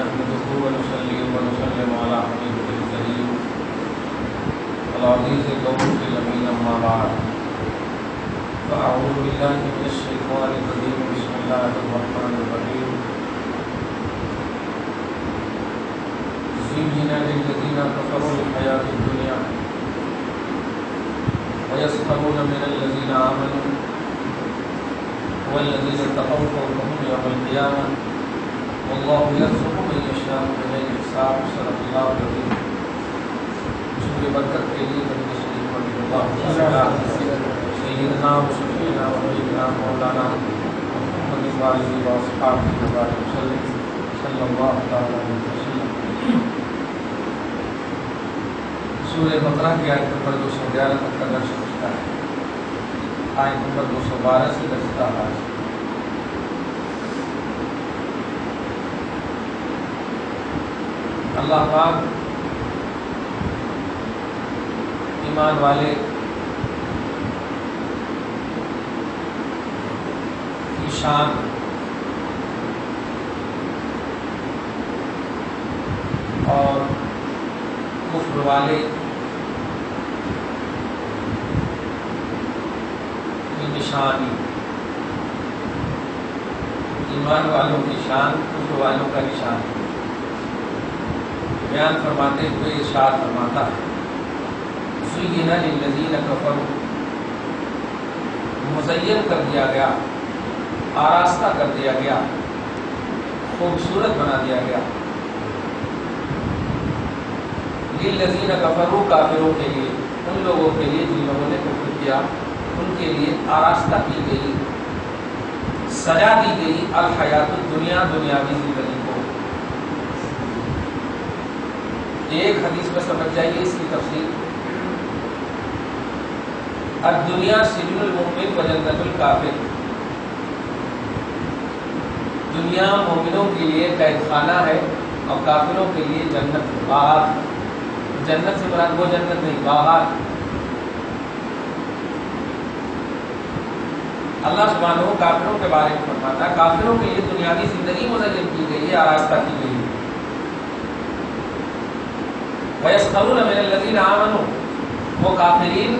نحمده ونصلي ونسلم على حبيبه الكريم العزيز الغفور الأمين أما بعد فأعوذ بالله من الشيطان الرجيم بسم الله الرحمن الرحيم زين للذين كفروا الحياة الدنيا ويسخرون من الذين آمنوا والذين اتقوا فوقهم يوم القيامة والله يرزق من يشاء بغير حساب صدق الله العظيم. سورہ برکت کے لیے نبی صلی اللہ علیہ وسلم سیدنا و شفیعنا و حبیبنا مولانا محمد وآلہ وصحبہ وسلم صلی اللہ علیہ وسلم. سورہ بقرہ کی آیت نمبر 211 تک کا درس ہوتا ہے. آیت نمبر 212 سے درس کا آغاز. اللہ پاک ایمان والے کی شان اور کفر والے کی نشانی. ایمان والوں کی شان کفر والوں کا نشان بیان فرماتے ہوئے ارشاد فرماتا ہے زُيِّنَ لِلَّذِينَ كَفَرُوا، مزین کر دیا گیا، آراستہ کر دیا گیا، خوبصورت بنا دیا گیا. لِلَّذِينَ كَفَرُوا، کافروں کے لیے، ان لوگوں کے لیے جن لوگوں نے کفر کیا، ان کے لیے آراستہ کی گئی، سجا دی گئی الحیات الدنیا، دنیاوی زندگی کو. ایک حدیث میں سمجھ جائیے اس کی تفصیل. الدنیا سجن المؤمن و جنت الکافر، دنیا مومنوں کے لیے قید خانہ ہے اور کافروں کے لیے جنت باغات. جنت سے مراد وہ جنت نہیں، باغات. اللہ سبحانہ و کافروں کے بارے میں فرماتا ہے کافروں کے لیے دنیاوی زندگی مزین کی گئی ہے، آراستہ کی گئی ہے. وَيَسْخَرُونَ مِنَ الَّذِينَ آمَنُوا، وہ کافرین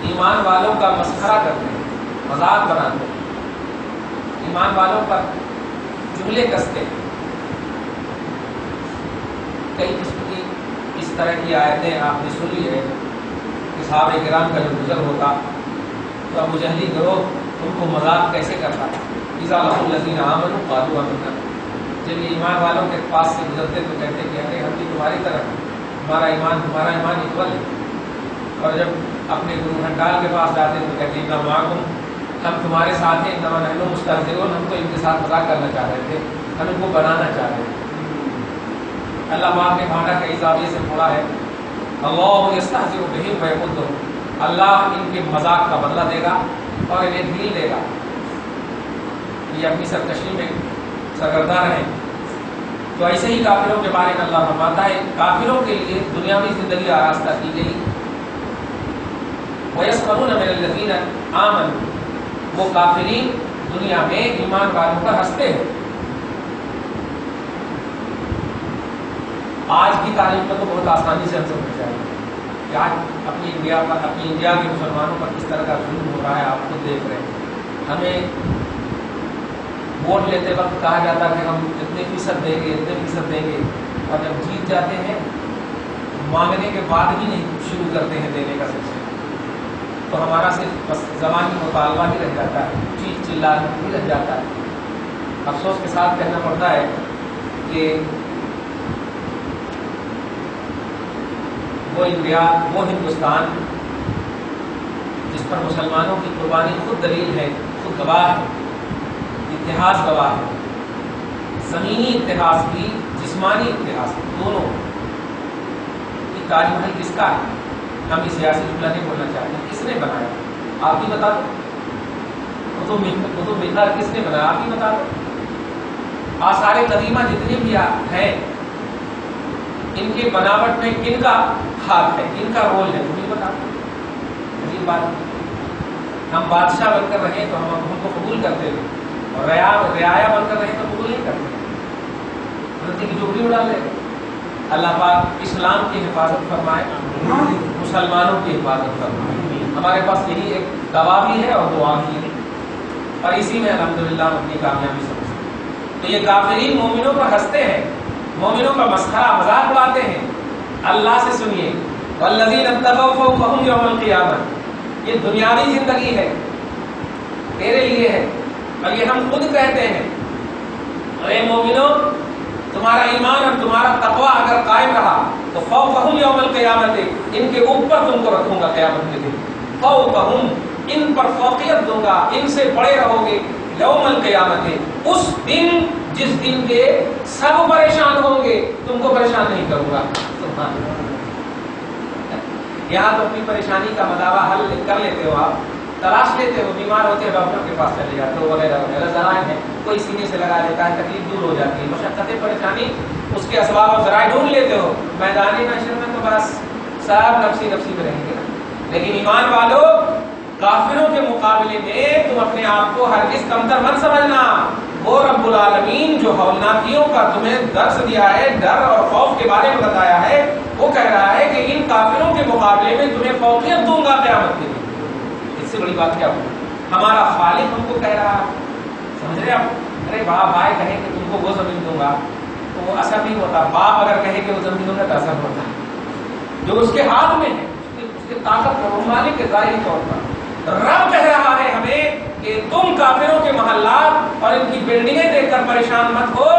ایمان والوں کا مسخرہ کرتے ہیں، مذاق بناتے ہیں، ایمان والوں پر جملے کستے ہیں. کئی قسم کی اس طرح کی آیتیں آپ نے سن لی ہے کہ صحابہ کرام کا جو گزر ہوتا تو ابو جہلی گروہ ان کو مذاق کیسے کرتا ہے. اِذَا لَقُوا الَّذِينَ آمَنُوا قَالُوا آمَنَّا، جب یہ ایمان والوں کے پاس سے گزرتے تو کہتے کہ ہم بھی تمہاری طرح ہیں، ہمارا ایمان اکول ہے. اور جب اپنے گرو گھنٹال کے پاس جاتے تو کہتے ہیں معکم، ہم تمہارے ساتھ ہیں، انما نحن مستہزئون، ہم تو ان کے ساتھ مذاق کرنا چاہ رہے تھے، ہم ان کو بنانا چاہ رہے تھے. اللہ پاک نے کھانا کئی زاویے سے پڑھا ہے. اللہ یستہزئ بہم ویمدہم، اللہ ان کے مذاق کا بدلہ دے گا اور انہیں ڈھیل دے گا. یہ اپنی سرکشی میں سرگرداں رہیں. تو ایسے ہی کافروں کے بارے میں اللہ فرماتا ہے کافروں کے لیے دنیاوی زندگی آراستہ کی گئی. وَيَسْخَرُونَ مِنَ الَّذِينَ آمَنُوا، وہ کافرین دنیا میں ایمان والوں پر ہنستے ہیں. آج کی تاریخ میں تو بہت آسانی سے ہم سمجھ جائیں گے کہ آج اپنی انڈیا کے مسلمانوں پر کس طرح کا ظلم ہو رہا ہے. آپ خود دیکھ رہے ہیں. ہمیں ووٹ لیتے وقت کہا جاتا کہ ہم اتنے فیصد دیں گے، اور جب جیت جاتے ہیں مانگنے کے بعد بھی نہیں شروع کرتے ہیں دینے کا سلسلہ. تو ہمارا صرف بس زبانی مطالبہ ہی رہ جاتا ہے، چیخ چلانا ہی رہ جاتا ہے. افسوس کے ساتھ کہنا پڑتا ہے کہ وہ انڈیا، وہ ہندوستان جس پر مسلمانوں کی قربانی خود دلیل ہے، خود گواہ ہے، اتحاد گواہ ہے، زمینی اتحاد بھی، جسمانی اتحاد بھی، دونوں. یہ تاج محل کس کا ہے؟ ہم یہ سیاسی جملہ نہیں بولنا چاہتے. کس نے بنایا؟ آپ ہی بتا دو. قطب مینار کس نے بنایا؟ آپ ہی بتا دو. آثار قدیمہ جتنے بھی ہیں ان کے بناوٹ میں کن کا ہاتھ ہے، کن کا رول ہے، تمہیں بتا دو. عجیب بات. ہم بادشاہ بن کر رہے تو ہم کو قبول کرتے تھے، اور رعایا بن کر رہے تو قبول نہیں کرتے. رتی کی جھوپڑی اڑا لے. اللہ پاک اسلام کی حفاظت فرمائے, مسلمانوں کی حفاظت فرمائے. ہمارے پاس یہی ایک دوا بھی ہے اور دعا بھی ہے, اور اسی میں الحمدللہ اپنی کامیابی سمجھتے ہیں. تو یہ کافرین مومنوں پر ہنستے ہیں, مومنوں کا مسخرہ مذاق اڑاتے ہیں. اللہ سے سنیے, والذین اتقوا فوقہم یوم القیامہ, یہ دنیاوی زندگی ہے, تیرے لیے ہے, اور یہ ہم خود کہتے ہیں. اے مومنوں, تمہارا ایمان اور تمہارا تقوی اگر قائم رہا تو فوقہم یوم القیامت, ان کے اوپر تم کو رکھوں گا قیامت کے دن. فوقہم, ان پر فوقیت دوں گا, ان سے بڑے رہو گے. یوم القیامت, اس دن جس دن کے سب پریشان ہوں گے, تم کو پریشان نہیں کروں گا. سبحان اللہ. یہاں تو اپنی پریشانی کا مداوع حل کر لیتے ہو, آپ تلاش لیتے ہو, بیمار ہوتے ہو ڈاکٹر کے پاس چلے جاتے ہو وغیرہ وغیرہ, ذرائع ہیں, کوئی سینے سے لگا لیتا ہے, تکلیف دور ہو جاتی ہے. مشقت پریشانی اس کے اسباب اور ذرائع ڈھونڈ لیتے ہو. میدان محشر میں تو بس سب نفسی نفسی میں رہیں گے نا. لیکن ایمان والو, کافروں کے مقابلے میں تم اپنے آپ کو ہرگز کمتر مت سمجھنا. وہ رب العالمین جو ہولناکیوں کا تمہیں درس دیا ہے, ڈر اور خوف کے بارے میں بتایا ہے, وہ کہہ رہا ہے کہ ان کافروں کے مقابلے میں تمہیں فوقیت دوں گا قیامت کے دن. اس سے بڑی بات کیا ہوگی؟ ہمارا خالق ہم کو کہہ رہا ہے, سمجھ رہے آپ؟ ارے باپ بھائی کہے کہ تم کو وہ زمین دوں گا تو وہ اثر نہیں ہوتا. باپ اگر کہے کہ وہ زمین دوں گا تو اثر ہوتا ہے. جو اس کے ہاتھ میں ہے, اس کے طاقت اور مالک کے ظاہری طور پر. رب کہہ رہا ہے ہمیں کہ تم کافروں کے محلات اور ان کی بلڈنگیں دیکھ کر پریشان مت ہو,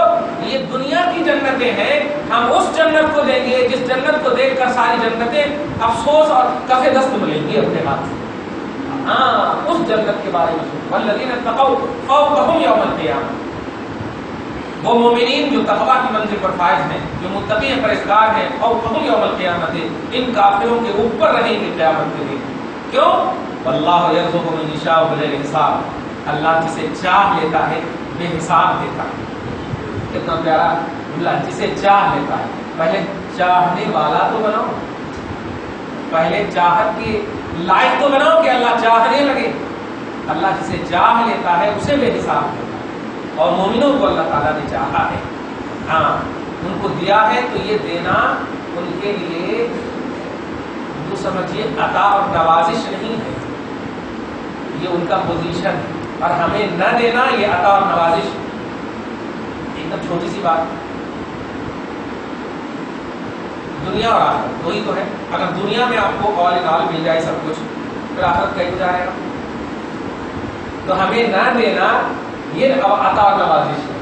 یہ دنیا کی جنتیں ہیں, ہم اس جنت کو دیں گے جس جنت کو دیکھ کر ساری جنتیں افسوس اور کف دست ملیں گی اپنے ہاتھ سے. ہاں, اس جنت کے بارے میں سنو, والذین اتقوا فوقہم یوم القیامہ. وہ مومنین جو تقویٰ کی منزل پر فائز ہیں, جو متقی ہیں, پرہیزگار ہیں, فوقہم یوم القیامہ, ان کافروں کے اوپر رہیں گے قیامت کے دن. کیوں؟ واللہ یرزق من یشاء بغیر حساب, اللہ جسے چاہ لیتا ہے بے حساب دیتا ہے. کتنا پیارا اللہ, جسے چاہ لیتا ہے. پہلے چاہنے والا تو بناؤ, پہلے چاہت کی لائق تو بناؤ کہ اللہ چاہنے لگے. اللہ جسے چاہ لیتا ہے اسے بے حساب دیتا ہے, اور مومنوں کو اللہ تعالیٰ نے چاہا ہے, ہاں ان کو دیا ہے, تو یہ دینا ان کے لیے جو سمجھیے عطا اور نوازش نہیں ہے, یہ ان کا پوزیشن ہے. اور ہمیں نہ دینا یہ عطا اور نوازش. ایک دم چھوٹی سی بات, دنیا اور آخرت وہی تو ہے. اگر دنیا میں آپ کو آل ان آل مل جائے سب کچھ, پھر آخرت کہیں جائے گا. تو ہمیں نہ دینا یہ عطا اور نوازش ہے,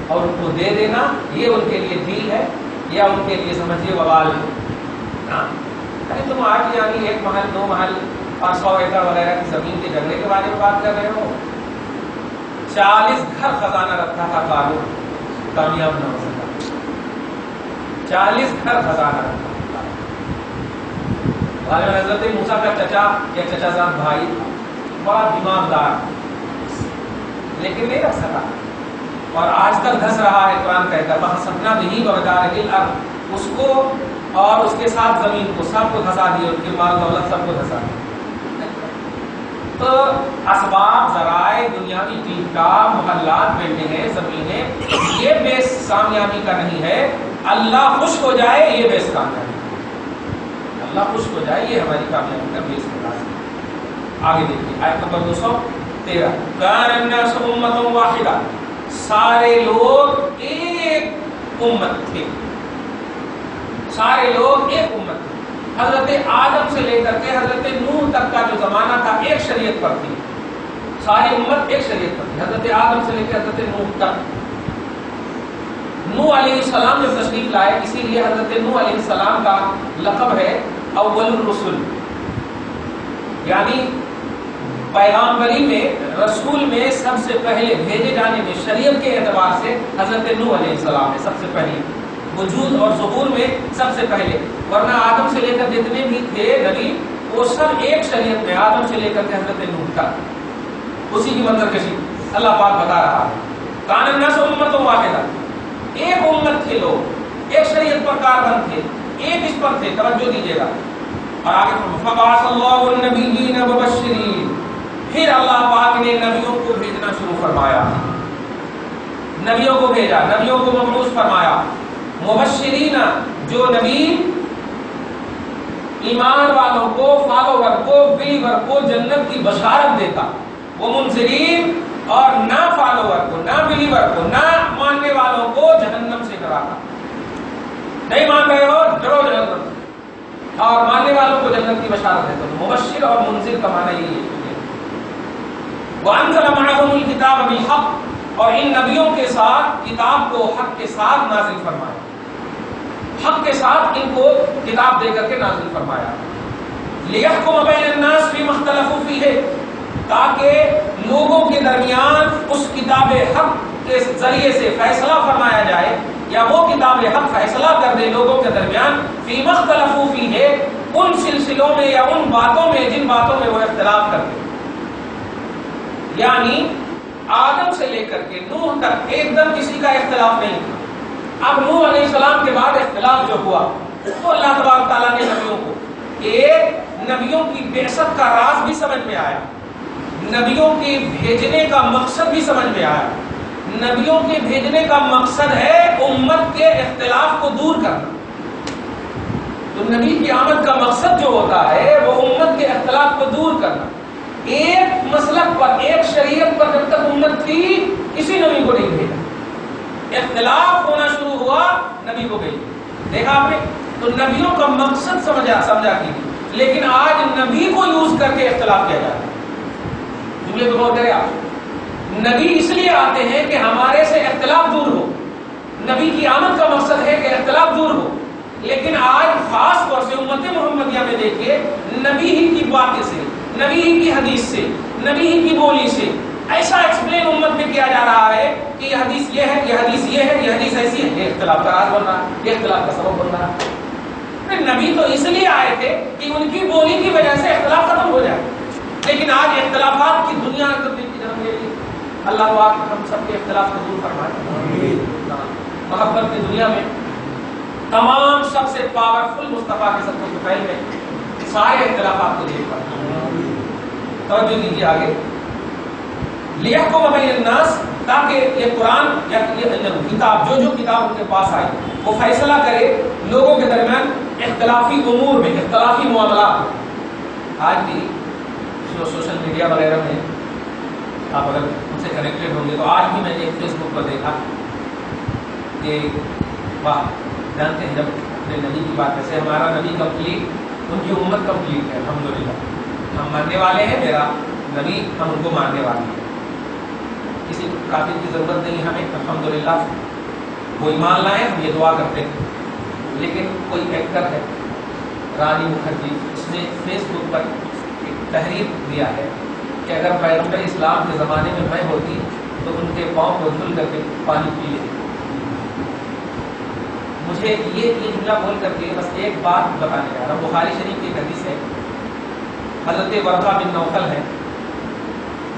اور ان کو دے دینا یہ ان کے لیے دل ہے, یا ان کے لیے سمجھیے وبال ہے. ہاں, ارے تم آج یعنی 1 محل 2 محل 500 ایکڑ وغیرہ کی زمین کے جھگڑے کے بارے میں بات کر رہے ہو. 40 گھر خزانہ رکھا تھا قارون, کامیاب نہ ہو سکا. 40 گھر خزانہ رکھا. حضرت موسیٰ کا چچا یا چچا زاد بھائی بڑا دماغدار, لیکن نہیں رکھ سکا, اور آج تک دھس رہا ہے. قرآن کہتا ہے فَخَسَفْنَا بِهِ وَبِدَارِهِ الْأَرْضِ, اس کو اور اس کے ساتھ زمین کو سب کو دھسا دیا, ان کے مال دولت سب کو دھسا دیا. تو اسباب, ذرائع, دنیاوی ٹھیک ٹھاک, محلات, بلڈنگیں, زمینیں, یہ بیس کامیابی کا نہیں ہے. اللہ خوش ہو جائے یہ بیس کامیابی, اللہ خوش ہو جائے یہ ہماری کامیابی کا بیس ہے. آگے دیکھیے آیت نمبر 213. کان الناس امۃ واحدہ, سارے لوگ ایک امت تھے, سارے لوگ ایک امت تھے. حضرت آدم سے لے کر کے حضرت نوح تک کا جو زمانہ تھا ایک شریعت پر تھی, ساری امت ایک شریعت پر تھی. حضرت آدم سے لے کے حضرت نوح تک. نوح علیہ السلام جب تشریف لائے, اسی لیے حضرت نوح علیہ السلام کا لقب ہے اول الرسل, یعنی پیغامبری میں, رسول میں سب سے پہلے بھیجے جانے میں شریعت کے اعتبار سے حضرت نوح علیہ السلام ہے سب سے پہلے, وجود اور ظہور میں سب سے پہلے. ورنہ آدم سے لے کر جتنے بھی تھے نبی وہ سب ایک شریعت میں, آدم سے لے کر کے حضرت نوح تک, اسی کی منظر کشی اللہ پاک بتا رہا ہے. کان الناس امۃ واحدہ, ایک امت تھے لوگ, ایک شریعت پر کاربند تھے, ایک اس پر تھے. توجہ دیجیے گا. اور آگے فبعث اللہ النبیین مبشرین, پھر اللہ پاک نے نبیوں کو بھیجنا شروع فرمایا. نبیوں کو بھیجا، نبیوں کو مبعوث فرمایا، مبشرین جو نبی ایمان والوں کو، فالوور کو، بلیور کو جنت کی بشارت دیتا، وہ منذرین اور نہ فالوور کو، نہ بلیور کو، نہ ماننے والوں کو جہنم سے ڈراتا۔ نہیں مان رہے ہو ڈرو جہنم، اور ماننے والوں کو جنت کی بشارت دیتا۔ مبشر اور منذر کا معنی یہ ہے۔ وَأَنزَلَ مَعَهُمُ الْكِتَابَ بِالْحَقِّ، اور ان نبیوں کے ساتھ کتاب کو حق کے ساتھ نازل فرمایا، حق کے ساتھ ان کو کتاب دے کر کے نازل فرمایا۔ لِيَحْكُمَ بَيْنَ النَّاسِ فِيمَا اخْتَلَفُوا فِيهِ، تاکہ لوگوں کے درمیان اس کتاب حق کے ذریعے سے فیصلہ فرمایا جائے، یا وہ کتاب حق فیصلہ کر دے لوگوں کے درمیان فِيمَا اخْتَلَفُوا فِيهِ، ان سلسلوں میں یا ان باتوں میں جن باتوں میں وہ اختلاف کرتے، یعنی آدم سے لے کر کے نوح تک ایک دم کسی کا اختلاف نہیں تھا۔ اب نوح علیہ السلام کے بعد اختلاف جو ہوا تو اللہ تبارک تعالیٰ نے نبیوں کو ایک نبیوں کی بعثت کا راز بھی سمجھ میں آیا، نبیوں کے بھیجنے کا مقصد بھی سمجھ میں آیا۔ نبیوں کے بھیجنے کا مقصد ہے امت کے اختلاف کو دور کرنا۔ تو نبی کی آمد کا مقصد جو ہوتا ہے وہ امت کے اختلاف کو دور کرنا۔ ایک مسلک پر، ایک شریعت پر جب تک امت تھی کسی نبی کو نہیں بھیجا، اختلاف ہونا شروع ہوا نبی کو بھیجا۔ دیکھا آپ نے، تو نبیوں کا مقصد سمجھا کی، لیکن آج نبی کو یوز کر کے اختلاف کیا جاتا ہے۔ جملے کو غور کریں آپ، نبی اس لیے آتے ہیں کہ ہمارے سے اختلاف دور ہو، نبی کی آمد کا مقصد ہے کہ اختلاف دور ہو، لیکن آج خاص طور سے امت محمدیہ میں دیکھیے نبی ہی کی باتیں سے، نبی ہی کی حدیث سے، نبی ہی کی بولی سے ایسا ایکسپلین امت میں کیا جا رہا ہے کہ یہ حدیث یہ ہے، یہ حدیث یہ ہے، یہ حدیث ایسی ہے، یہ اختلاف کا راز بن رہا ہے، یہ اختلاف کا سبب بن رہا ہے۔ نبی تو اس لیے آئے تھے کہ ان کی بولی کی وجہ سے اختلاف ختم ہو جائے، لیکن آج اختلافات کی دنیا تبدیل کی جنم لے لی۔ اللہ پاک ہم سب کے اختلاف کو دور فرمائے۔ محبت کی دنیا میں تمام سب سے پاورفل مصطفیٰ کے سب کے پہل میں سارے اختلافات کو دیکھ کر توجہ دیجیے آگے۔ لِيَحْكُمَ بَيْنَ النَّاسِ، تاکہ یہ قرآن یا یہ کتاب جو کتاب ان کے پاس آئی وہ فیصلہ کرے لوگوں کے درمیان اختلافی امور میں، اختلافی معاملات۔ آج بھی جو سوشل میڈیا وغیرہ میں آپ اگر ان سے کنیکٹڈ ہوں گے تو آج بھی میں نے فیس بک پر دیکھا کہ واہ، جانتے ہیں جب اپنے نبی کی بات ایسے ہمارا نبی کمپلیٹ، ان کی امت کمپلیٹ ہے، الحمدللہ ہم ماننے والے ہیں، میرا نبی ہم ان کو ماننے والے ہیں، کسی کافر کی ضرورت نہیں ہمیں، الحمدللہ وہ ایمان لائے، ہم یہ دعا کرتے ہیں۔ لیکن کوئی ایکٹر ہے رانی مکھرجی، اس نے فیس بک پر ایک تحریر دیا ہے کہ اگر پیغمبر اسلام کے زمانے میں میں ہوتی تو ان کے پاؤں کو دھل کر کے پانی پی لیتی۔ مجھے یہ جملہ بول کر کے بس ایک بات بتانے جا رہا ہوں۔ بخاری شریف کی ایک حدیث ہے، حضرت ورقہ بن نوفل ہے،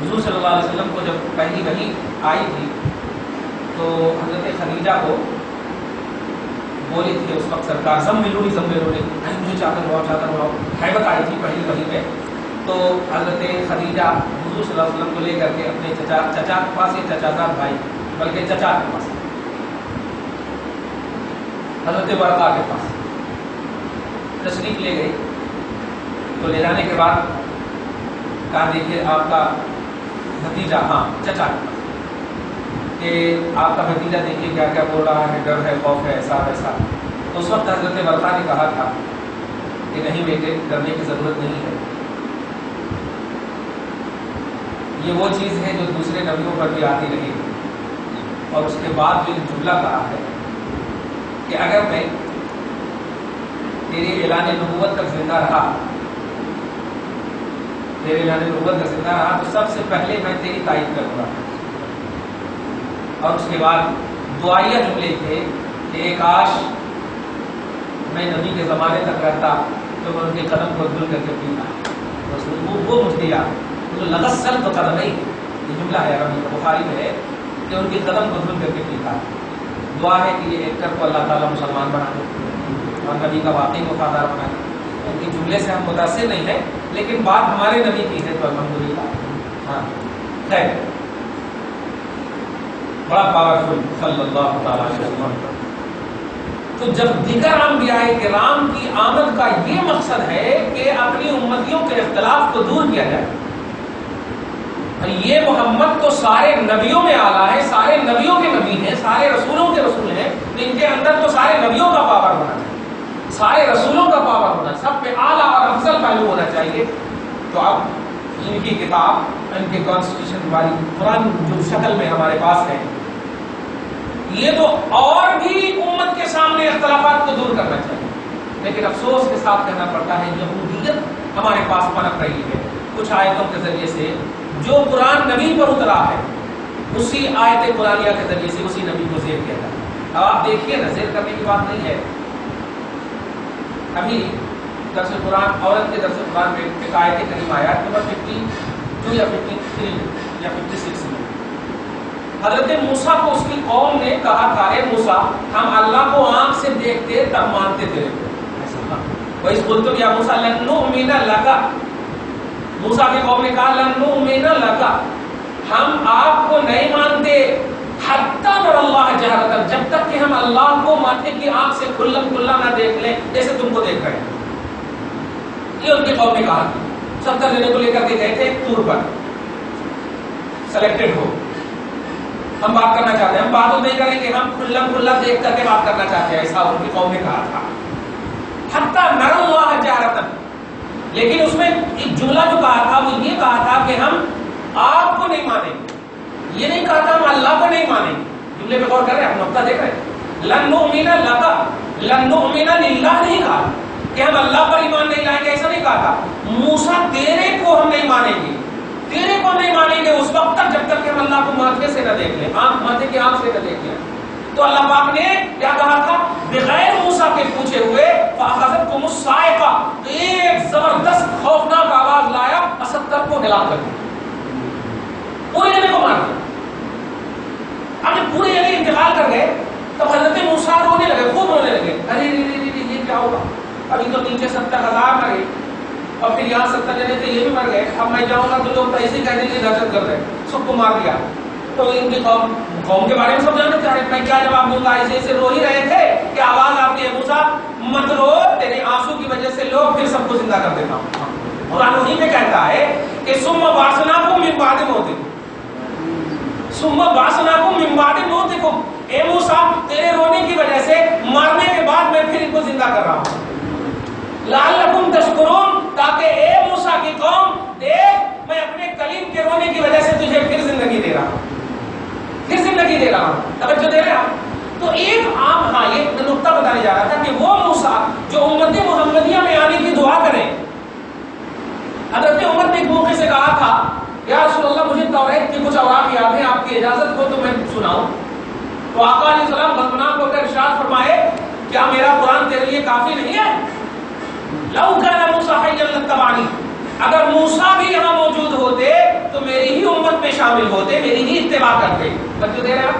حضور صلی اللہ علیہ وسلم کو جب پہلی وحی آئی تھی تو حضرت خدیجہ کو بولی تھی اس وقت سرکار زملونی مجھے چادر اڑاؤ، ہیبت آئی تھی پہلی وحی میں۔ تو حضرت خدیجہ حضور صلی اللہ علیہ وسلم کو لے کر کے اپنے چچا کے پاس، یہ چچا زاد بھائی بلکہ چچا کے پاس، حضرت ورقہ کے پاس تشریف لے گئی۔ تو لے جانے کے بعد کہا دیکھیے آپ کا بھتیجا، ہاں چچا کے پاس، کہ آپ کا بھتیجا دیکھیے کیا کیا بول رہا ہے، ڈر ہے، خوف ہے، ایسا ویسا۔ تو اس وقت حضرت ورقہ نے کہا تھا کہ نہیں بیٹے، ڈرنے کی ضرورت نہیں ہے، یہ وہ چیز ہے جو دوسرے نبیوں پر بھی آتی رہی ہے۔ اور اس کے بعد جو جملہ کہا ہے کہ اگر میں تیرے اعلان نبوت تک زندہ رہا، تیرے اعلان نبوت تک زندہ رہا تو سب سے پہلے میں تیری تائید کروں گا۔ اور اس کے بعد دعائیہ جملے تھے کہ ایک کاش میں نبی کے زمانے تک رہتا تو میں ان کے قدم کو دھل کر کے پیتا، وہ مجھے یاد تو لغسل تو قدم نہیں، یہ جملہ ہے عربی کا، بخاری میں ہے کہ ان کے قدم کو دھل کر کے پیتا۔ دعا ہے کہ یہ ایکٹر کو اللہ تعالیٰ مسلمان بنا دے اور نبی کا واقعی وفادار بنا دے۔ ان کے جملے سے ہم متاثر نہیں ہیں، لیکن بات ہمارے نبی کی ہے تو الحمدللہ۔ ہاں خیر، بڑا پاورفل صلی اللہ تعالی علیہ وسلم. تو جب دیگر انبیاء کرام کی آمد کا یہ مقصد ہے کہ اپنی امتیوں کے اختلاف کو دور کیا جائے. یہ محمد تو سارے نبیوں میں آلہ ہے، سارے نبیوں کے نبی ہیں، سارے رسولوں کے رسول ہیں، تو ان کے اندر تو سارے نبیوں کا پاور ہونا چاہیے، سارے رسولوں کا پاور ہونا، سب پہ اعلیٰ اور افضل پہلو ہونا چاہیے. تو اب ان کی کتاب، ان کے کانسٹیٹیوشن والی قرآن جو شکل میں ہمارے پاس ہے، یہ تو اور بھی امت کے سامنے اختلافات کو دور کرنا چاہیے. لیکن افسوس کے ساتھ کہنا پڑتا ہے یہودیت ہمارے پاس پنپ رہی ہے کچھ آیتوں کے ذریعے سے. جو قرآن نبی پر اترا ہے اسی آیت قرآنیہ کے ذریعے سے اسی نبی کو زیر کیا جاتا ہے. اب آپ دیکھیے نا، زیر کرنے کی بات نہیں ہے. ابھی درس قرآن، عورت کے درس قرآن میں ایک آیت کریم آیا نمبر 52 یا 53 یا 56 میں. حضرت موسیٰ کو اس کی قوم نے کہا تھا، اے موسیٰ ہم اللہ کو آنکھ سے دیکھتے تب مانتے تیرے کو. وَإِذْ قُلْتُمْ يَا مُوسَىٰ لَن نُؤْمِنَ لَكَ، موسیٰ کی قوم نے کہا لن نؤمن لک، ہم آپ کو نہیں مانتے حتی نر اللہ جہرۃ، جب تک کہ ہم اللہ کو ماتھے کی آنکھ سے کھلم کھلا نہ دیکھ لیں جیسے تم کو دیکھ رہے ہیں. یہ ان کی قوم نے کہا. 70 جنے کو لے کر کے گئے تھے ٹور پر، سلیکٹڈ ہو، ہم بات کرنا چاہتے ہیں، ہم بات تو نہیں کریں گے، ہم کھلم کھلا دیکھ کر کے بات کرنا چاہتے ہیں، ایسا ان کی قوم نے کہا تھا. حتی نر اللہ جہرۃ، لیکن اس میں ایک جملہ جو کہا تھا وہ یہ کہا تھا کہ ہم آپ کو نہیں مانیں گے. یہ نہیں کہا تھا ہم اللہ کو نہیں مانیں گے. جملے پہ غور کر رہے ہیں، آپ نقطہ دیکھ رہے ہیں. لن نؤمن لک، لن نؤمن للہ نہیں کہا کہ ہم اللہ پر ایمان نہیں لائیں گے، ایسا نہیں کہا تھا. موسیٰ تیرے کو ہم نہیں مانیں گے، تیرے کو نہیں مانیں گے اس وقت تک جب تک کہ ہم اللہ کو ماتھے سے نہ دیکھ لیں، آنکھ ماتھے کی آنکھ سے نہ دیکھ لیں. تو اللہ پاک نے کیا کہا تھا؟ بغیر موسیٰ کے پوچھے ہوئے فَأَخَذَتْكُمُ الصَّاعِقَةُ، تو ایک زبردست خوفناک آواز لایا، 70 کو ہلا کر دیا، پورے جنے کو مار دیا. اب جب پورے جنے انتقال کر گئے تب حضرت موسیٰ رونے لگے، خوب رونے لگے. ارے یہ کیا ہوگا؟ ابھی تو نیچے 70,000 مرے اور پھر یہاں 70 جنے تھے یہ بھی مر گئے، اب میں جاؤں گا تو لوگ ایسے ہی کہہ دیں گے دہشت گرد ہے، سب کو مار دیا. تو ان کی قوم کے بارے میں سب جاننا چاہ رہے ہیں، میں کیا جواب دوں گا؟ ایسے رو ہی رہے تھے کہ آواز آتی ہے موسیٰ مت رو، تیرے آنسو کی وجہ سے لوگ پھر سب کو زندہ کر دیتا ہوں. قرآن وہی میں کہتا ہے کہ ثم بعثناکم من بعد موتکم، ثم بعثناکم من بعد موتکم، اے موسیٰ تیرے رونے کی وجہ سے مارنے کے بعد میں پھر ان کو زندہ کر رہا ہوں. لعلکم تشکرون، تاکہ اے موسیٰ کی قوم دیکھ میں اپنے کلیم کے رونے کی وجہ سے تجھے پھر زندگی دے رہا ہوں، پھر زندگی دے رہا ہوں. توجہ دے رہے ہیں. تو ایک عام، ہاں یہ نقطہ بتانے جا رہا تھا کہ وہ موسیٰ جو امت محمدیہ میں آنے کی دعا کریں. حضرت عمر نے ایک موقع سے کہا تھا یا رسول اللہ مجھے توریت کی کچھ اوراق یاد ہیں، آپ کی اجازت ہو تو میں سناؤں. تو آقا علیہ السلام غضبناک ہو کر ارشاد فرمائے کیا میرا قرآن تیرے لیے کافی نہیں ہے؟ لو کان موسیٰ حیا لاتبعنی، اگر موسیٰ بھی یہاں موجود ہوتے تو میری ہی امت میں شامل ہوتے، میری ہی اتباع کرتے. بچے دے رہا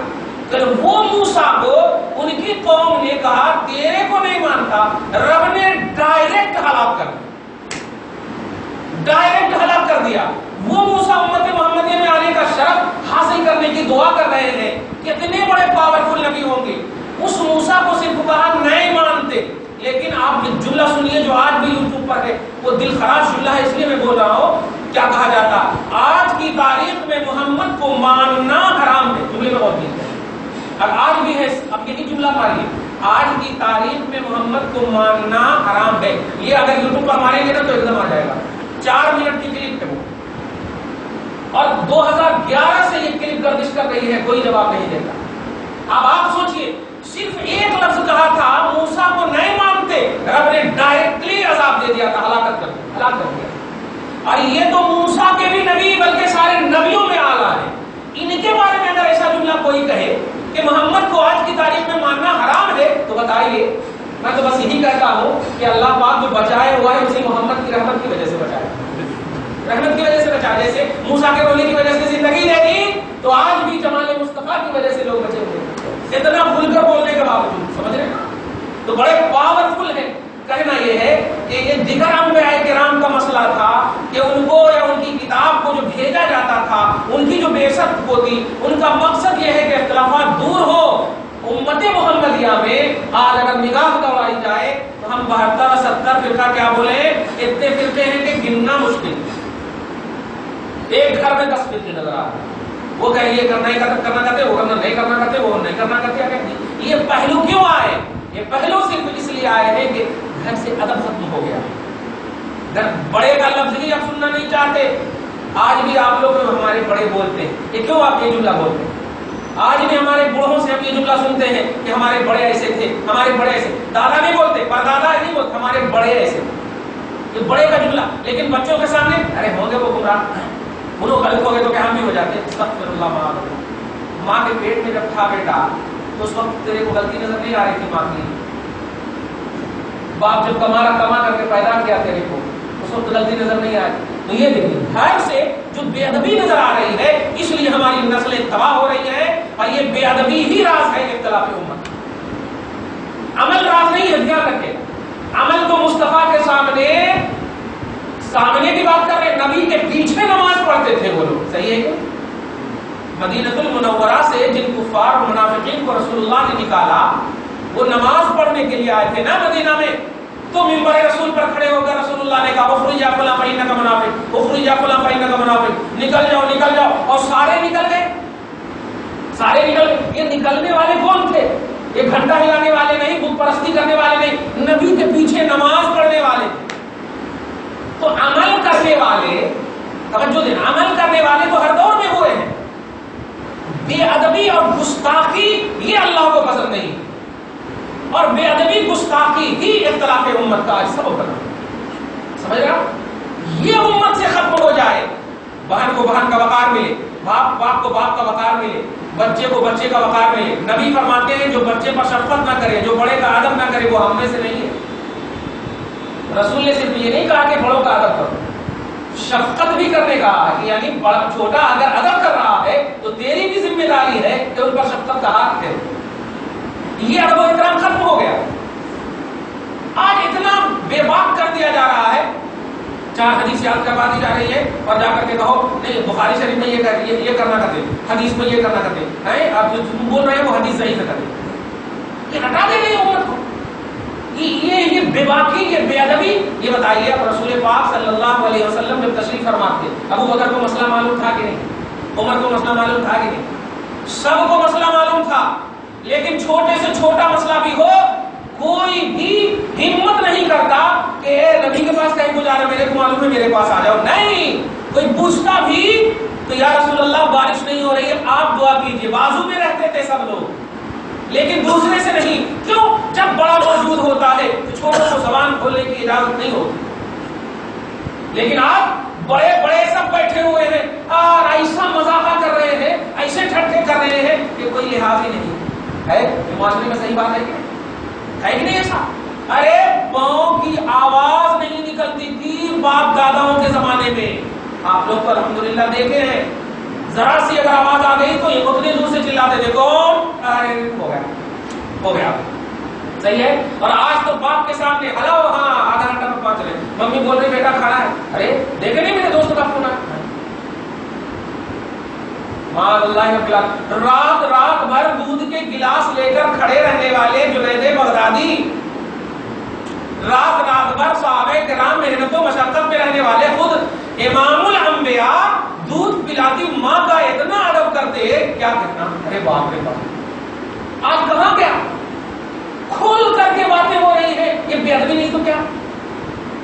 کہ وہ موسیٰ کو ان کی قوم نے کہا تیرے کو نہیں مانتا، رب نے ڈائریکٹ ہلاک کر دیا، ڈائریکٹ ہلاک کر دیا. وہ موسیٰ امت محمدیہ میں آنے کا شرف حاصل کرنے کی دعا کر رہے ہیں. کتنے بڑے پاورفل نبی ہوں گے. اس موسیٰ کو صرف کہا نہیں مانتے. لیکن آپ جملہ سنیے جو آج بھی یوٹیوب پر ہے، وہ دل خراش جملہ ہے اس لیے میں بول رہا ہوں. کیا کہا جاتا؟ آج کی تاریخ میں محمد کو ماننا حرام ہے. جملے میں بہت ہے اور آج بھی ہے. اب یہی جملہ ماریے، آج کی تاریخ میں محمد کو ماننا حرام ہے. یہ اگر یوٹیوب پر ماریں گے نا تو ایک دم آ جائے گا. 4 منٹ کی کلپ ہے وہ، اور 2011 سے یہ کلپ گردش کر رہی ہے، کوئی جواب نہیں دیتا. اب آپ سوچئے صرف ایک لفظ کہا تھا موسیٰ کو نہیں مانتے، رب نے ڈائریکٹلی عذاب دے دیا تھا، ہلاکت کر دیا. اور یہ تو موسیٰ کے بھی نبی بلکہ سارے نبیوں میں اعلیٰ ہے. ان کے بارے میں اگر ایسا جملہ کوئی کہے کہ محمد کو آج کی تاریخ میں ماننا حرام ہے تو بتائیے. میں تو بس یہی کہتا ہوں کہ اللہ پاک جو بچائے ہوا ہے اسی محمد کی رحمت کی وجہ سے بچائے، رحمت کی وجہ سے بچا. جیسے موسیٰ کے رونے کی وجہ سے زندگی دے دی تو آج بھی جمال مصطفیٰ کی وجہ سے لوگ بچے ہوئے اتنا کھل کر بولنے کے باوجود. سمجھ رہے ہیں؟ تو بڑے پاورفل ہے. کہنا یہ ہے یہ دیگر انبیاء کرام کا مسئلہ تھا کہ ان کو یا ان کی کتاب کو جو بھیجا جاتا تھا، ان کی جو بعثت ہوتی، ان کا مقصد یہ ہے کہ اختلافات دور ہو۔ امت محمدیہ میں آج اگر نگاہ دوڑائی جائے تو ہم 72-70 فرقہ کیا بولے، اتنے فرقے ہیں کہ گننا مشکل، ایک گھر میں 10 فرقے نظر آ رہے ہیں۔ وہ کہ یہ کرنا کرتے، وہ کرنا نہیں کرنا کرتے، وہ نہیں کرنا کرتے۔ یہ پہلو کیوں آئے؟ یہ پہلو صرف اس لیے آئے ہیں کہ گھر سے ادب ختم ہو گیا، بڑے کا لفظ ہی آپ سننا نہیں چاہتے۔ آج بھی آپ لوگ ہمارے بڑے بولتے ہیں، یہ کیوں آپ یہ جملہ بولتے ہیں؟ آج بھی ہمارے بوڑھوں سے ہم یہ جملہ سنتے ہیں کہ ہمارے بڑے ایسے تھے، ہمارے بڑے ایسے، دادا نہیں بولتے، پردادا نہیں بولتے، ہمارے بڑے ایسے، یہ بڑے کا جملہ۔ لیکن بچوں کے سامنے ارے ہوں گے وہ گمراہ، انہوں غلط ہو گئے تو کیا ہم بھی ہو جاتے ہیں؟ استغفر اللہ معاذ۔ ماں کے پیٹ میں جب تھا بیٹا تو اس وقت تیرے کو غلطی نظر نہیں آ رہی تھی ماں کی؟ باپ جب کما کر کے پیدا کیا تیرے کو، اس وقت غلطی نظر نہیں آئی؟ تو یہ دیکھیے گھر سے جو بے ادبی نظر آ رہی ہے، اس لیے ہماری نسلیں تباہ ہو رہی ہیں، اور یہ بے ادبی ہی راز ہے اختلاف امت۔ عمل راز نہیں ہے، دھیان رکھے۔ عمل تو مصطفیٰ کے سامنے کی بات کر رہے ہیں، نبی کے پیچھے نماز پڑھتے تھے وہ لوگ، صحیح ہے کہ مدینہ المنورہ سے جن کفار اور منافقین کو رسول اللہ نے نکالا، وہ نماز پڑھنے کے لیے آئے تھے نا مدینہ میں، تو منبر رسول پر کھڑے ہو کر رسول اللہ نے کہا اخرج یا فلاں فإنک منافق، اخرج یا فلاں فإنک منافق، نکل جاؤ نکل جاؤ، اور سارے نکل گئے، سارے نکل گئے۔ یہ نکلنے والے کون تھے؟ یہ گھنٹہ ہلانے والے نہیں، بت پرستی کرنے والے نہیں، نبی کے پیچھے نماز پڑھنے والے۔ تو عمل کرنے والے، توجہ دینا، عمل کرنے والے تو ہر دور میں ہوئے ہیں۔ بے ادبی اور گستاخی یہ اللہ کو پسند نہیں، اور بے ادبی گستاخی ہی اختلاف امت کا سبب بنا۔ سمجھ رہے ہو؟ یہ امت سے ختم ہو جائے، بہن کو بہن کا وقار ملے، باپ کو باپ کا وقار ملے، بچے کو بچے کا وقار ملے۔ نبی فرماتے ہیں جو بچے پر شفقت نہ کرے، جو بڑے کا ادب نہ کرے، وہ ہم میں سے نہیں ہے۔ رسول نے صرف یہ نہیں کہا کہ بڑوں کا ادب کرو، شفقت بھی کرنے کا ہے، یعنی بڑا چھوٹا اگر ادب کر رہا ہے تو تیری بھی ذمہ داری ہے کہ ان پر شفقت کا حق ہے۔ یہ ادب و احترام ختم ہو گیا، آج اتنا بے باک کر دیا جا رہا ہے، 4 حدیث یاد کروا دی جا رہی ہے اور جا کر کے کہو نہیں بخاری شریف میں یہ کرنا کرتے، حدیث میں یہ کرنا کرتے ہیں، آپ جو بول رہے ہیں وہ حدیث صحیح سے کرتے، یہ ہٹا دے رہی ہے امت کو۔ یہ بے باکی، یہ بے ادبی، یہ بتائیے اب رسول پاک صلی اللہ علیہ وسلم جب تشریف فرماتے، ابو بکر کو مسئلہ معلوم تھا کہ نہیں؟ عمر کو مسئلہ معلوم تھا کہ نہیں؟ سب کو مسئلہ معلوم تھا، لیکن چھوٹے سے چھوٹا مسئلہ بھی ہو کوئی بھی ہمت نہیں کرتا کہ نبی کے پاس کہیں کو جا رہا، میرے کو معلوم ہے میرے پاس آ جاؤ، نہیں، کوئی پوچھتا بھی تو یا رسول اللہ بارش نہیں ہو رہی ہے آپ دعا کیجیے، بازو میں رہتے تھے سب لوگ، لیکن دوسرے سے نہیں۔ کیوں؟ جب بڑا موجود ہوتا ہے تو چھوٹوں کو زبان کھولنے کی اجازت نہیں ہوتی، لیکن آپ بڑے بڑے سب بیٹھے ہوئے ہیں اور ایسا مذاقہ کر رہے ہیں، ایسے ٹھٹے کر رہے ہیں کہ کوئی لحاظ ہی نہیں ہے۔ معاشرے میں صحیح بات ہے کہ نہیں ایسا؟ ارے پاؤں کی آواز نہیں نکلتی تھی باپ داداؤں کے زمانے میں، آپ لوگ تو الحمدللہ دیکھے ہیں، ذرا سی اگر آواز آ گئی تو یہ اتنے دور سے چلاتے تھے، کون؟ ارے ہو گیا، صحیح ہے۔ اور آج تو باپ کے سامنے ہلو، ہاں آدھا گھنٹہ میں پہنچ رہے، ممی بول رہی بیٹا کھڑا ہے، ارے دیکھے نہیں میرے دوست کا فون ہے، رات بھر دودھ کے گلاس لے کر کھڑے رہنے والے جنید بغدادی، رات بھر صحابہ کرام محنت و مشقت میں رہنے والے، خود امام الانبیاء دودھ پلاتی ماں کا اتنا ادب کرتے، کیا کہنا، ارے باپ رے باپ، آج کہاں گیا؟ کھول کر کے باتیں ہو رہی ہیں، یہ بے ادبی نہیں تو کیا؟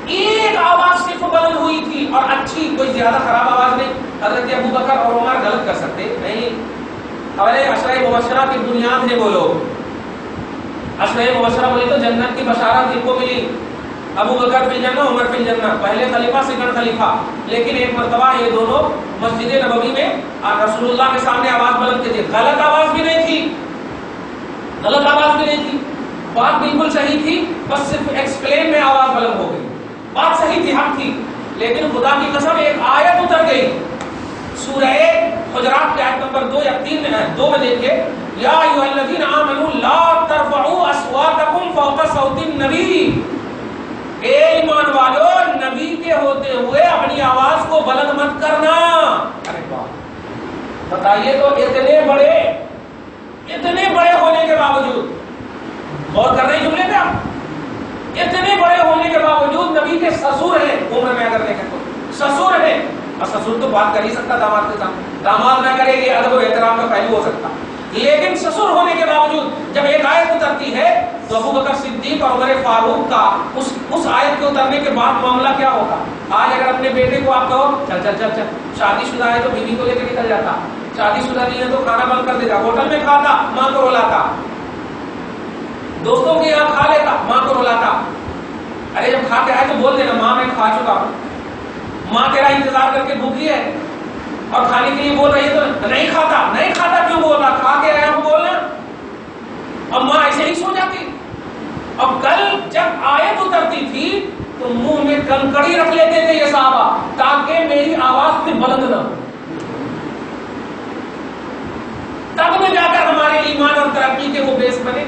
ایک آواز صرف بلند ہوئی تھی اور اچھی، کوئی زیادہ خراب آواز نہیں۔ حضرت ابو بکر اور عمر غلط کر سکتے نہیں، ہمارے عشرہ مبشرہ کی بنیاد ہے وہ لوگ، عشرہ مبشرہ بولے تو جنت کی بشارت جن کو ملی، ابو بکر فی الجنہ عمر فی الجنہ، پہلے خلیفہ سیکنڈ خلیفہ، لیکن ایک مرتبہ یہ دونوں مسجد نبوی میں رسول اللہ کے سامنے آواز بلند کی تھی، غلط آواز بھی نہیں تھی، غلط آواز بھی نہیں تھی، بات بالکل صحیح تھی، بس صرف ایکسپلین میں آواز بلند ہو گئی، بات صحیح تھی، حق تھی، لیکن خدا کی قسم ایک آیت اتر گئی، سورہ حجرات کی آیت نمبر 2 یا 3 میں دیکھیے، یا ایھا الذین آمنوا لا ترفعوا اصواتکم فوق صوت النبی، اے ایمان بتائیے تو اتنے بڑے ہونے کے باوجود، غور کر رہے ہیں جملے پہ آپ، اتنے بڑے ہونے کے باوجود نبی کے سسر ہیں، عمر میں اگر دیکھیں تو سسر ہیں، اور سسر تو بات کر ہی سکتا داماد کے سامنے، داماد نہ کرے گی ادب و احترام کا پہلو ہو سکتا، لیکن سسر ہونے کے باوجود جب ایک آیت اترتی ہے تو ابو بکر صدیق اور عمر فاروق کا اس آیت کے اترنے کے بعد معاملہ کیا ہوگا؟ آج اگر اپنے بیٹے کو آپ کہو چل چل چل چل، شادی شدہ ہے تو بیوی کو لے کے نکل جاتا، شادی شدہ نہیں ہے تو کھانا بند کر دیتا، ہوٹل میں کھاتا ماں کو رلاتا، دوستوں کے یہاں کھا لیتا ماں کو رلاتا، ارے جب کھا کے آئے تو بول دینا ماں میں کھا چکا ہوں، ماں تیرا انتظار کر کے بھوکی ہے اور کھانے کے لیے بول رہی ہے تو نہیں کھاتا کیوں بول رہا؟ کھا کے آیا ہوں بولنا، اب ماں ایسے ہی سو جاتی۔ اب کل جب آیت اترتی تھی تو منہ میں کنکڑی رکھ لیتے تھے یہ صحابہ تاکہ میری آواز پھر بلند نہ ہو، تب میں جا کر ہمارے ایمان اور ترقی کے وہ بیس بنے۔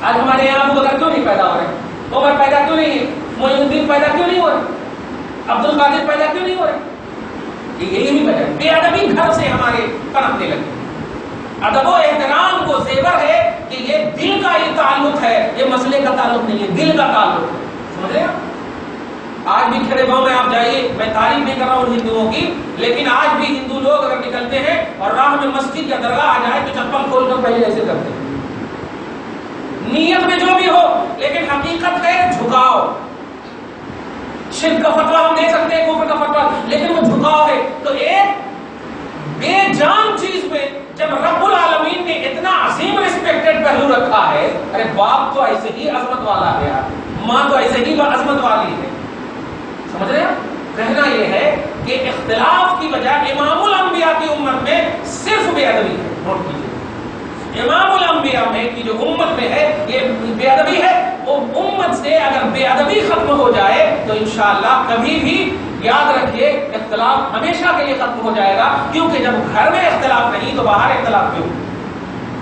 آج ہمارے یہاں ابو بکر کیوں نہیں پیدا ہو رہے، عمر پیدا کیوں نہیں ہے، معین الدین پیدا کیوں نہیں ہو رہے، عبد القادر پیدا کیوں نہیں ہو رہے؟ یہی نہیں وجہ، بے ادبی گھر سے ہمارے پنپنے لگے۔ ادب و احترام کو زیور ہے کہ یہ دل کا یہ تعلق ہے، یہ مسئلے کا تعلق نہیں ہے، دل کا تعلق ہے، سمجھ رہے ہیں؟ آج بھی کھڑے پاؤں میں آپ جائیے، میں تعریف نہیں کر رہا ہوں ہندوؤں کی، لیکن آج بھی ہندو لوگ اگر نکلتے ہیں اور راہ میں مسجد یا درگاہ آ جائے تو چپل کھول کر پہلے ایسے کرتے ہیں، نیت میں جو بھی ہو، لیکن حقیقت ہے جھکاؤ۔ شرک کا فتویٰ ہم دے سکتے ہیں، کفر کا فتویٰ، لیکن وہ جھکاؤ ہے۔ تو ایک بے جان چیز میں جب رب العالمین نے اتنا عظیم ریسپیکٹڈ پہلو رکھا ہے، ارے باپ تو ایسے ہی عظمت والا ہے، ماں تو ایسے ہی عظمت والی ہے، سمجھ رہے ہیں؟ کہنا یہ ہے کہ اختلاف کی وجہ امام الانبیاء کی امت میں صرف بے ادبی ہے، نوٹ کیجیے، امام الانبیاء میں کی جو امت میں ہے یہ بے ادبی ہے، وہ امت سے اگر بے ادبی ختم ہو جائے تو انشاءاللہ کبھی بھی یاد رکھیے اختلاف ہمیشہ کے لیے ختم ہو جائے گا، کیونکہ جب گھر میں اختلاف نہیں تو باہر اختلاف کیوں؟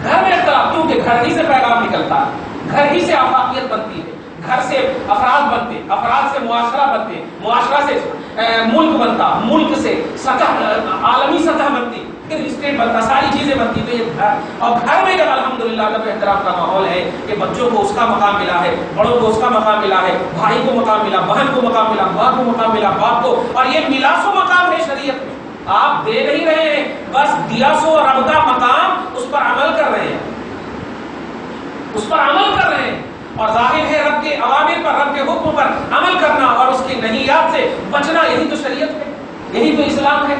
گھر میں اختلاف کیونکہ گھر ہی سے پیغام نکلتا ہے، گھر ہی سے آفاقیت بنتی ہے، گھر سے افراد بنتے، افراد سے معاشرہ بنتے، معاشرہ سے ملک بنتا، ملک سے سطح عالمی سطح بنتی، پھر اسٹیٹ بنتا، ساری چیزیں بنتی۔ تو یہ گھر، اور گھر میں جب الحمدللہ جب احترام کا ماحول ہے کہ بچوں کو اس کا مقام ملا ہے، بڑوں کو اس کا مقام ملا ہے، بھائی کو مقام ملا، بہن کو مقام ملا، ماں کو مقام ملا، باپ کو، اور یہ ملا سو مقام ہے شریعت میں، آپ دے نہیں رہے ہیں، بس دیا سو رب کا مقام، اس پر عمل کر رہے ہیں، اس پر عمل کر رہے ہیں، اور ظاہر ہے رب کے اوامر پر، رب کے حکم پر عمل کرنا اور اس کی نہیات سے بچنا، یہی تو شریعت ہے، یہی تو اسلام ہے۔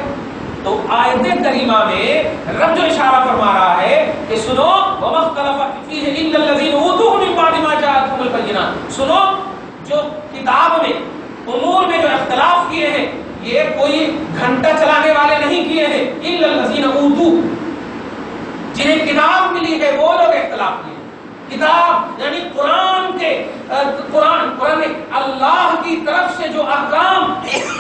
تو آیت کریمہ میں رب جو اشارہ فرما رہا ہے کہ سنو وَمَا اخْتَلَفَ فِيهِ إِلَّا الَّذِينَ أُوتُوهُ مِن بَعْدِ مَا جَاءَتْهُمُ الْبَيِّنَاتُ، سنو جو کتاب میں امور میں جو اختلاف کیے ہیں یہ کوئی گھنٹہ چلانے والے نہیں کیے ہیں، إِلَّا الَّذِينَ أُوتُوهُ جنہیں کتاب ملی ہے وہ لوگ اختلاف کیے۔ کتاب یعنی قرآن اللہ کی طرف سے جو احکام،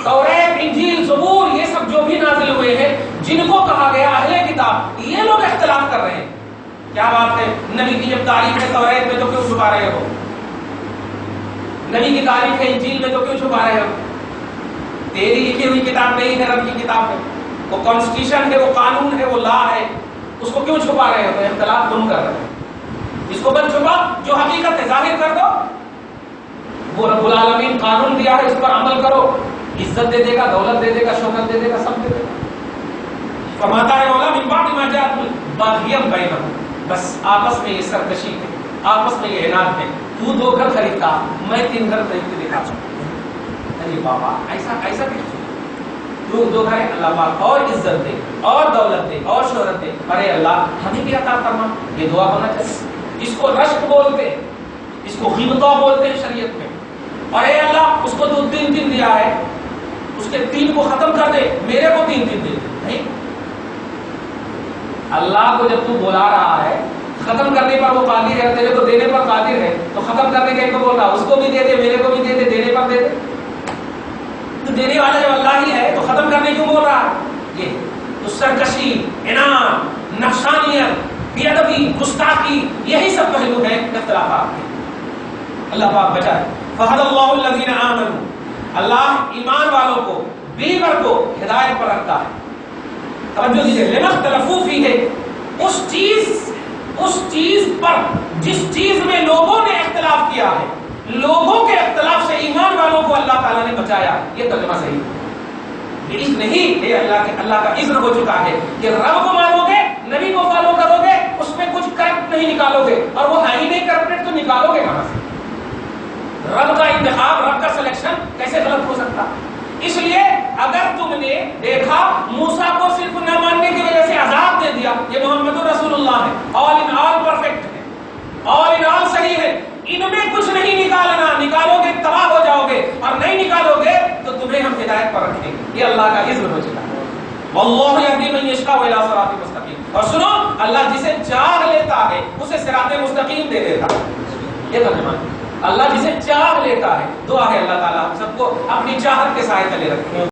توریت، انجیل، زبور، یہ سب جو بھی نازل ہوئے ہیں، جن کو کہا گیا اہل کتاب، یہ لوگ اختلاف کر رہے ہیں۔ کیا بات ہے، نبی کی جب تعریف ہے توریت میں تو کیوں چھپا رہے ہو؟ نبی کی تعریف ہے انجیل میں تو کیوں چھپا رہے ہو؟ تیری لکھی ہوئی کتاب نہیں ہے، رب کی کتاب ہے، وہ کانسٹیٹیوشن ہے، وہ قانون ہے، وہ لا ہے، اس کو کیوں چھپا رہے ہو؟ تو اختلاف تم کر رہے ہو، اس کو بن چھپا، جو حقیقت ہے ظاہر کر دو، وہ رب العالمین قانون دیا ہے، اس پر عمل کرو، عزت دے دے گا، دولت دے دے گا، شوکت دے دے گا، سب دے دے گا۔ فرماتا ہے مولا من بعد ما جاءتهم باغیاً بینہم، بس آپس میں یہ سرکشی ہے، آپس میں یہ عناد ہے، تو 2 گھر خریدتا، میں 3 گھر خرید کے دکھاتا ہوں۔ ارے بابا ایسا کیوں؟ تو 2 گھر، اللہ پاک اور عزت دے اور دولت دے اور شہرت دے، ارے اللہ ہمیں بھی عطا فرما، یہ دعا ہونا چاہیے۔ اس کو رشک بولتے ہیں، اس کو غیبتہ بولتے ہیں شریعت میں، اور اے اللہ اس کو تو 3 دن دیا ہے، اس کے 3 کو ختم کر دے، میرے کو 3 دن دے۔ نہیں، اللہ کو جب تو بلا رہا ہے ختم کرنے پر وہ قادر ہے، تیرے کو دینے پر قادر ہے، تو ختم کرنے کے کو بول رہا اس کو بھی دے دے، میرے کو بھی دے دے، دینے پر دے دے۔ تو دینے والا جب اللہ ہی ہے تو ختم کرنے کیوں بول رہا ہے؟ یہ تو سرکشی، انعام، نفسانیت، بے ادبی، گستاخی، یہی سب پہلو ہیں اختلافات کے۔ اللہ پاک بچائے۔ فَهَدَى اللَّهُ الَّذِينَ آمَنُوا، اللہ ایمان والوں کو، بیور کو ہدایت پر رکھتا ہے، توجہ دیجیے، لما اختلفوا فیہ، اس چیز پر جس چیز میں لوگوں نے اختلاف کیا ہے، لوگوں کے اختلاف سے ایمان والوں کو اللہ تعالیٰ نے بچایا. یہ ترجمہ صحیح ہے. یہ نہیں کہ اللہ کا اذن ہو چکا ہے کہ رب کو مانو گے، نبی کو فالو کرو گے، اس میں کچھ کرپٹ نہیں نکالو گے، اور وہ ہے ہی نہیں کرپٹ تو نکالو گے کہاں سے؟ رب کا انتخاب، رب کا سلیکشن کیسے غلط ہو سکتا؟ اس لیے اگر تم نے دیکھا موسیٰ کو صرف نہ ماننے کی وجہ سے عذاب دے دیا، یہ محمد رسول اللہ ہے، آل ان آل پرفیکٹ ہے، آل ان آل صحیح ہے، ان میں کچھ نہیں نکالنا، نکالو گے تباہ ہو جاؤ گے، اور نہیں نکالو گے تو تمہیں ہم ہدایت پر رکھیں گے. یہ اللہ کا اذن ہو چکا ہے. واللہ یہدی من یشاء الی صراط مستقیم. اور سنو، اللہ جسے چاہ لیتا ہے اسے صراط مستقیم دے دیتا ہے. یہ ترجمہ ہے. اللہ جسے چاہ لیتا ہے. دعا ہے اللہ تعالیٰ ہم سب کو اپنی چاہت کے سائے تلے رکھے.